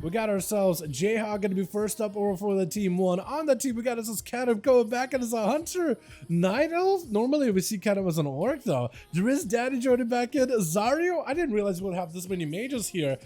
We got ourselves Jayhawk gonna be first up over for the team 1. On the team, we got ourselves Kadam going back and as a hunter. Night Elf? Normally we see Kadam as an orc though. Driz Daddy joining back in. Zario? I didn't realize we'd have this many mages here.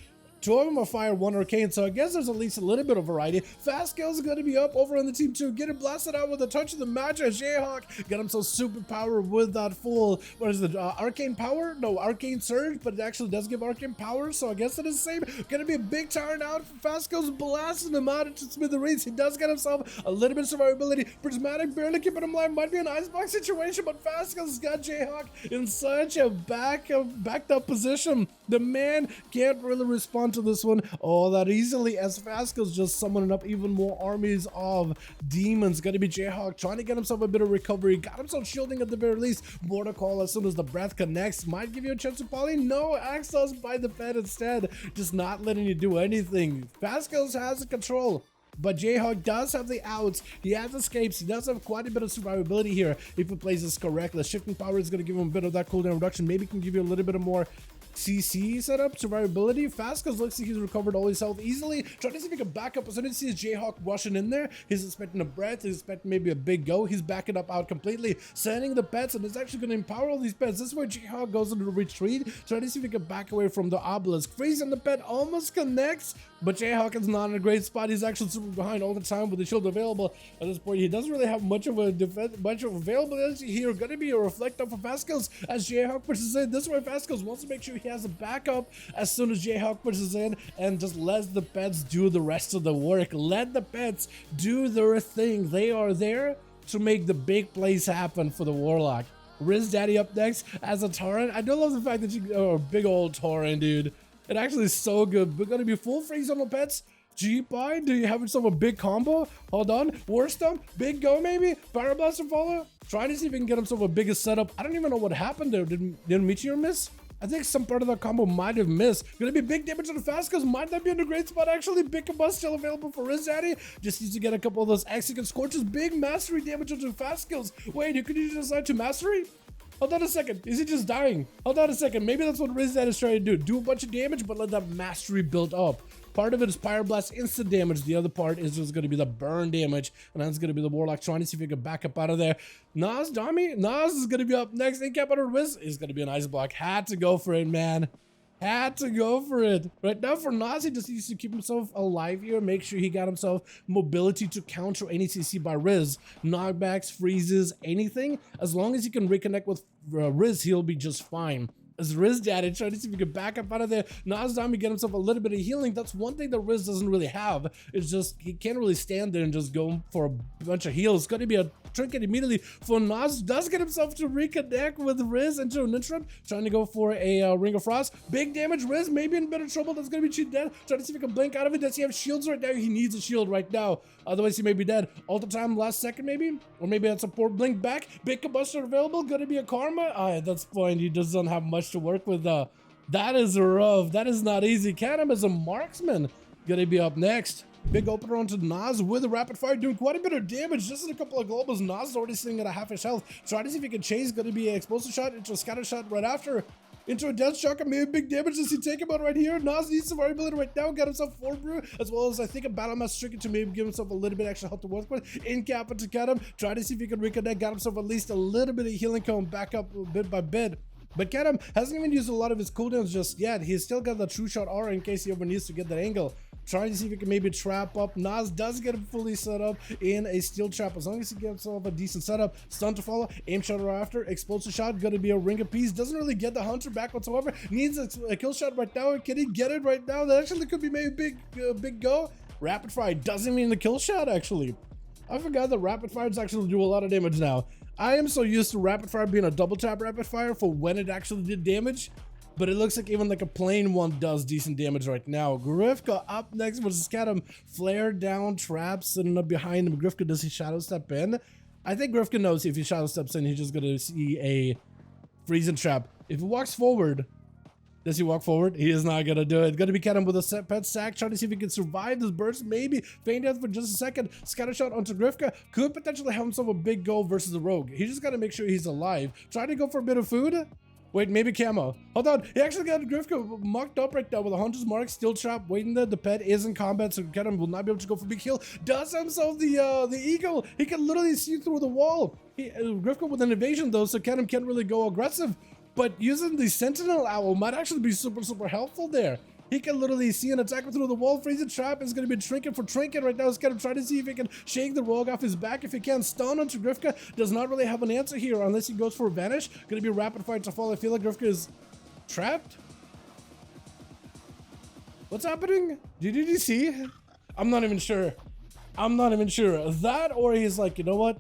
2 of them are fire, 1 arcane, so I guess there's at least a little bit of variety. Fast Scale's gonna be up over on the team 2, getting blasted out with a touch of the magic. Jayhawk got himself super power with that full, what is it, arcane power? No, arcane surge, but it actually does give arcane power, so I guess it is the same. Gonna be a big turn out for Fast Scale's blasting him out into smithereens. He does get himself a little bit of survivability. Prismatic barely keeping him alive, might be an icebox situation, but Fast Scale's got Jayhawk in such a backed up position. The man can't really respond to this one all that easily as Fasco's just summoning up even more armies of demons. Gonna be Jayhawk trying to get himself a bit of recovery, got himself shielding at the very least. Border call as soon as the breath connects might give you a chance to poly. No, access by the Fed instead, just not letting you do anything. Fasco's has the control, but Jayhawk does have the outs, he has escapes, he does have quite a bit of survivability here if he plays this correctly. Shifting power is going to give him a bit of that cooldown reduction, maybe can give you a little bit of more CC setup, survivability. Fascos looks like he's recovered all his health easily. Trying to see if he can back up. As soon as he sees Jayhawk rushing in there, he's expecting a breath, he's expecting maybe a big go. He's backing up out completely, sending the pets, and it's actually going to empower all these pets. This is where Jayhawk goes into retreat, trying to see if he can back away from the obelisk. Freezing the pet almost connects, but Jayhawk is not in a great spot. He's actually super behind all the time with the shield available. At this point, he doesn't really have much of a availability here. Going to be a reflect up for Fascos as Jayhawk pushes in. This is where Fascos wants to make sure he has a backup as soon as Jayhawk pushes in and just lets the pets do the rest of the work. Let the pets do their thing. They are there to make the big plays happen for the Warlock. Riz Daddy up next as a Tauren. I do love the fact that you big old Tauren, dude. It actually is so good. We're gonna be full freeze on the pets. G-Pie, do you have yourself a big combo? Hold on. War Stump, big go maybe? Fire Blaster follow? Trying to see if he can get himself a biggest setup. I don't even know what happened there. Did Meteor miss? I think some part of that combo might have missed. Gonna be big damage on the Fascos. Might not be in a great spot actually. Big Combust still available for Riz Daddy. Just needs to get a couple of those Execute Scorches. Big mastery damage on the Fascos. Wait, you could use decide to mastery? Hold on a second. Is he just dying? Hold on a second. Maybe that's what Riz Daddy is trying to do. Do a bunch of damage, but let that mastery build up. Part of it is Pyroblast instant damage. The other part is just going to be the burn damage. And that's going to be the Warlock trying to see if he can back up out of there. Nas, Dami? Nas is going to be up next. Incap out of Riz is going to be an ice block. Had to go for it, man. Had to go for it. Right now for Nas, he just needs to keep himself alive here. Make sure he got himself mobility to counter any CC by Riz. Knockbacks, freezes, anything. As long as he can reconnect with Riz, he'll be just fine. As Riz Daddy trying to see if he can back up out of there. Nas Dami get himself a little bit of healing. That's one thing that Riz doesn't really have. It's just he can't really stand there and just go for a bunch of heals. It's going to be a trinket immediately for Nas. Does get himself to reconnect with Riz into an interrupt. Trying to go for a Ring of Frost. Big damage. Riz maybe in a bit of trouble. That's going to be cheat dead. Trying to see if he can blink out of it. Does he have shields right now? He needs a shield right now. Otherwise he may be dead. Ultra time last second maybe? Or maybe that's a poor blink back. Big combustion available. Going to be a karma. That's fine. He just doesn't have much to work with. That is rough. That is not easy. Kadam is a marksman. Gonna be up next. Big opener onto Nas with a rapid fire, doing quite a bit of damage. Just in a couple of globals. Nas is already sitting at a half his health. Trying to see if he can chase. Gonna be an explosive shot into a scatter shot right after. Into a death shock and maybe big damage. Does he take him out right here? Nas needs survivability right now. Got himself 4 brew, as well as I think a battle master stricken to maybe give himself a little bit extra health to work with. In cap into Kadam. Trying to see if he can reconnect. Got himself at least a little bit of healing coming back up bit by bit. But Kadam hasn't even used a lot of his cooldowns just yet. He's still got the true shot aura in case he ever needs to get that angle. Trying to see if he can maybe trap up. Nas does get him fully set up in a steel trap. As long as he gets himself a decent setup. Stun to follow. Aim shot right after. Explosive shot. Gonna be a ring of peace. Doesn't really get the hunter back whatsoever. Needs a kill shot right now. Can he get it right now? That actually could be maybe big go. Rapid fire doesn't mean the kill shot actually. I forgot that rapid fires actually do a lot of damage now. I am so used to rapid fire being a double tap rapid fire for when it actually did damage, but it looks like even like a plain one does decent damage right now. Grifka up next versus Kadam. Flare down, traps, sitting up behind him. Grifka, does he shadow step in? I think Grifka knows if he shadow steps in, he's just gonna see a freezing trap. If he walks forward, does he walk forward? He is not gonna do it. Gonna be Kadam with a set pet sack, trying to see if he can survive this burst. Maybe feign death for just a second. Scatter shot onto Grifka. Could potentially have himself a big go versus the rogue. He just gotta make sure he's alive. Trying to go for a bit of food. Wait, maybe camo. Hold on. He actually got Grifka marked up right now with a Hunter's Mark, Steel Trap, waiting there. The pet is in combat, so Ketum will not be able to go for big kill. Does himself the eagle. He can literally see through the wall. Grifka with an evasion though, so Ketum can't really go aggressive. But using the Sentinel Owl might actually be super helpful there. He can literally see an attacker through the wall. Freezing Trap is going to be trinket for trinket right now. He's going to try to see if he can shake the rogue off his back. If he can, stun onto Grifka. Does not really have an answer here unless he goes for a vanish. Going to be rapid fire to fall. I feel like Grifka is trapped. What's happening? Did you see? I'm not even sure. I'm not even sure. That or he's like, you know what?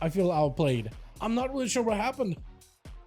I feel outplayed. I'm not really sure what happened.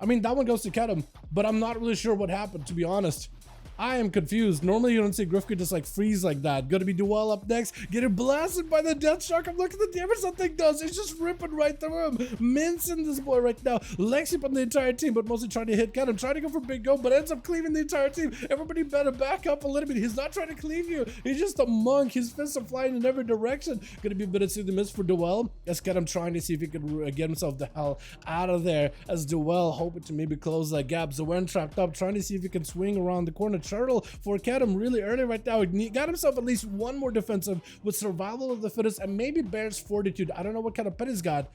I mean, that one goes to Ketum, but I'm not really sure what happened, to be honest. I am confused. Normally you don't see Grifka just like freeze like that. Gonna be Duel up next. Getting blasted by the Death Shock. I'm looking at the damage that thing does. It's just ripping right through him. Mincing this boy right now. Lexi on the entire team, but mostly trying to hit Ketum. Trying to go for big go, but ends up cleaving the entire team. Everybody better back up a little bit. He's not trying to cleave you. He's just a monk. His fists are flying in every direction. Gonna be a bit of the miss for Duel. As Ketum trying to see if he can get himself the hell out of there. As Duel hoping to maybe close that gap. Zoen trapped up, trying to see if he can swing around the corner. Turtle for Ketum really early right now. He got himself at least one more defensive with survival of the fittest and maybe Bear's fortitude. I don't know what kind of pet he's got.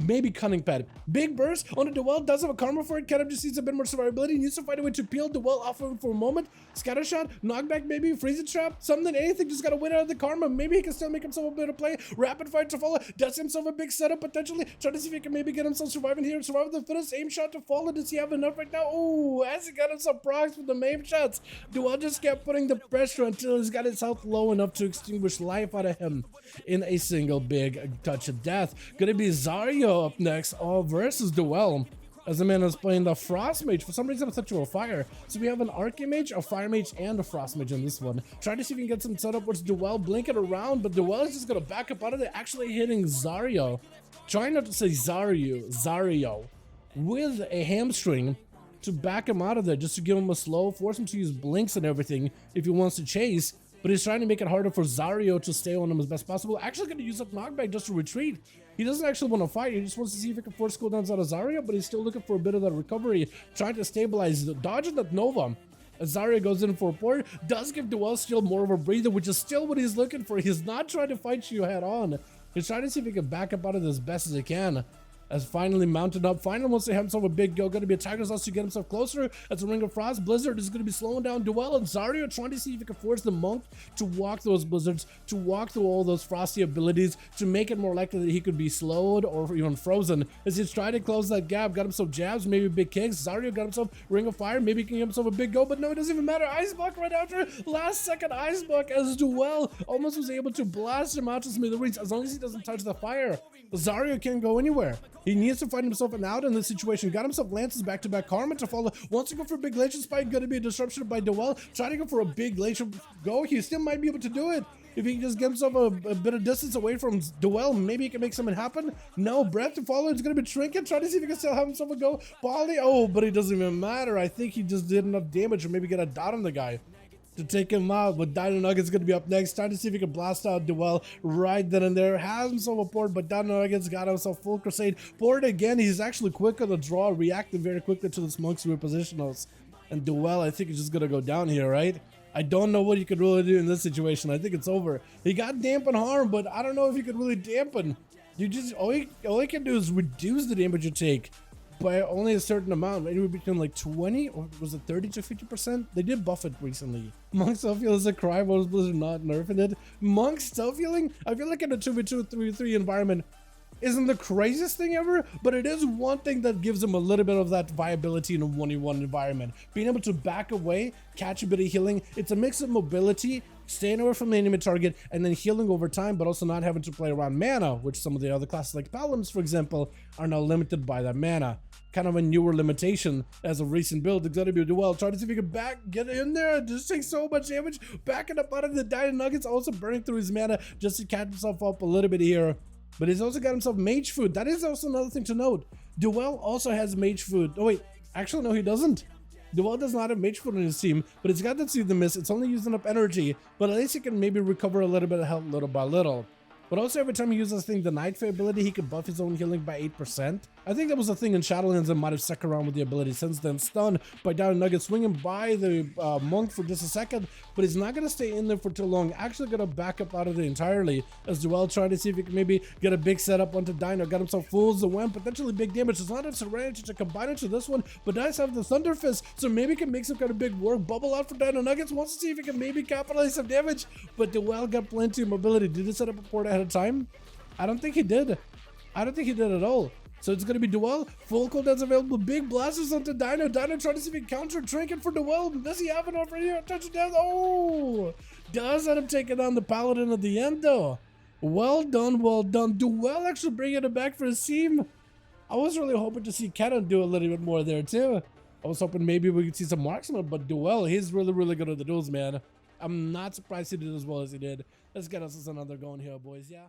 Maybe Cunning Pet. Big burst on a Duel, does have a karma for it. Ketum just needs a bit more survivability. Needs to find a way to peel Duel off of him for a moment. Scatter shot, knockback maybe, freezing trap, something, anything. Just gotta win out of the karma. Maybe he can still make himself a bit of play. Rapid fire to follow. Does himself a big setup potentially. Trying to see if he can maybe get himself surviving here. Survival of the fittest. Aim shot to follow. Does he have enough right now? Oh, has he got himself procs with the aim shots? Duel just kept putting the pressure until he's got his health low enough to extinguish life out of him in a single big touch of death. Gonna be Zaryo up next. All versus Duel, as the man is playing the Frost Mage. For some reason, I thought you were fire. So we have an Archimage, a Fire Mage, and a Frost Mage in this one. Try to see if we can get some setup with Duel blinking around, but Duel is just gonna back up out of there, actually hitting Zaryo. Trying not to say Zaryo, with a hamstring to back him out of there, just to give him a slow, force him to use blinks and everything if he wants to chase. But he's trying to make it harder for Zaryo to stay on him as best possible. Actually going to use up knockback just to retreat. He doesn't actually want to fight. He just wants to see if he can force cooldowns out of Zaryo, but he's still looking for a bit of that recovery, trying to stabilize, dodging that Nova. As Zaryo goes in for a port, does give Duel still more of a breather, which is still what he's looking for. He's not trying to fight you head on. He's trying to see if he can back up out of this as best as he can. As finally mounted up, finally wants to have himself a big go. Going to be a Tiger's Lust to get himself closer. As a Ring of Frost, Blizzard is going to be slowing down Duel, and Zaryo trying to see if he can force the Monk to walk those blizzards, to walk through all those frosty abilities, to make it more likely that he could be slowed or even frozen. As he's trying to close that gap, got himself jabs, maybe big kicks. Zaryo got himself Ring of Fire, maybe he can get himself a big go, but no, it doesn't even matter. Ice Block right after, last second Ice Block, as Duel almost was able to blast him out to smithereens as long as he doesn't touch the fire. Zaryo can't go anywhere. He needs to find himself an out in this situation. Got himself Lance's back-to-back karma to follow. Wants to go for a big Glacier Spike. Gonna be a disruption by Duel. Trying to go for a big Glacier go. He still might be able to do it. If he can just get himself a bit of distance away from Duel, maybe he can make something happen. No, Breath to follow. It's gonna be Trinket. Trying to see if he can still have himself a go. Polly. Oh, but it doesn't even matter. I think he just did enough damage or maybe get a dot on the guy to take him out. But Dino Nuggets going to be up next, trying to see if he can blast out Duel right then and there. Has himself a port, but Dino Nuggets got himself full Crusade. Port again. He's actually quick on the draw, reacting very quickly to this Monk's repositionals. And Duel, I think, is just going to go down here, right? I don't know what you could really do in this situation. I think it's over. He got dampen harm, but I don't know if you could really dampen. You just all you can do is reduce the damage you take by only a certain amount, anywhere between like 20 or was it 30 to 50%? They did buff it recently. Monk self-heal is a cry, what is Blizzard not nerfing it? Monk self-healing, I feel like in a 2v2, 3v3 environment isn't the craziest thing ever, but it is one thing that gives him a little bit of that viability in a 1v1 environment. Being able to back away, catch a bit of healing, it's a mix of mobility, staying away from the enemy target, and then healing over time, but also not having to play around mana, which some of the other classes like Paladins, for example, are now limited by that mana. Kind of a newer limitation as a recent build. It's gonna be Duel. Try to see if he can get in there and just take so much damage. Backing up out of the Dino Nuggets, also burning through his mana just to catch himself up a little bit here. But he's also got himself Mage Food. That is also another thing to note. Duel also has Mage Food. Oh wait, actually no, he doesn't. Duel does not have Mage Food on his team, but it's got that See the Mist. It's only using up energy, but at least he can maybe recover a little bit of health little by little. But also every time he uses the Night Fae ability, he can buff his own healing by 8%. I think that was a thing in Shadowlands and might have stuck around with the ability since then. Stunned by Down Nugget, swinging by the monk for just a second, but he's not going to stay in there for too long. Actually going to back up out of it entirely as Duel trying to see if he can maybe get a big setup onto Dino. Got himself fools the Wimp, potentially big damage. There's not enough Serenity to combine into this one, but Dice have the Thunder Fist, so maybe he can make some kind of big work. Bubble out for Dino Nuggets, wants to see if he can maybe capitalize some damage, but Duel got plenty of mobility. Did he set up a port ahead of time? I don't think he did. I don't think he did at all. So it's going to be Duel. Full cooldowns available. Big blasters onto Dino. Dino trying to see if he can counter Trinket for Duel. Does he have it over here? Touchdown. Oh! Does end up taking on the Paladin at the end, though. Well done, well done. Duel actually bringing it back for his team. I was really hoping to see Cannon do a little bit more there, too. I was hoping maybe we could see some marksman, but Duel, he's really, really good at the duels, man. I'm not surprised he did as well as he did. Let's get us another going here, boys, yeah?